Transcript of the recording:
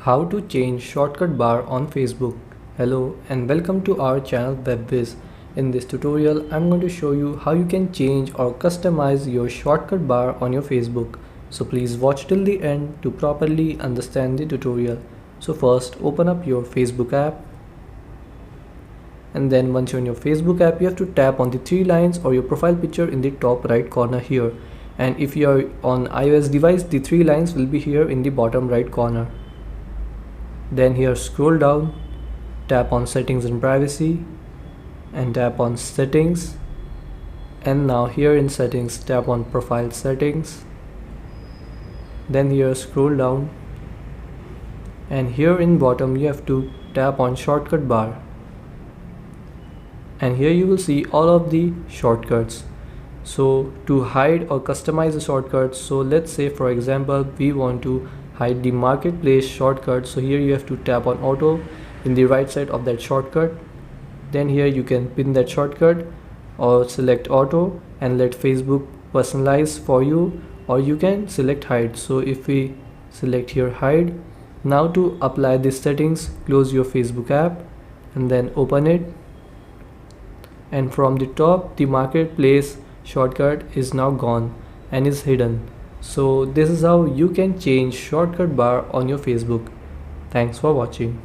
How to change shortcut bar on Facebook. Hello and welcome to our channel Whizz. In this tutorial, I'm going to show you how you can change or customize your shortcut bar on your Facebook. So please watch till the end to properly understand the tutorial. So first, open up your Facebook app. And then once you're in your Facebook app, you have to tap on the three lines or your profile picture in the top right corner here. And if you are on iOS device, the three lines will be here in the bottom right corner. Then here scroll down, tap on settings and privacy and tap on settings, and now here in settings tap on profile settings. Then here scroll down and here in bottom you have to tap on shortcut bar, and here you will see all of the shortcuts. So to hide or customize the shortcuts, so let's say for example we want to hide the marketplace shortcut, so here you have to tap on auto in the right side of that shortcut. Then here you can pin that shortcut or select auto and let Facebook personalize for you, or you can select hide. So if we select here hide, now to apply these settings, close your Facebook app and then open it, and from the top the marketplace shortcut is now gone and is hidden. So this is how you can change shortcut bar on your Facebook. Thanks for watching.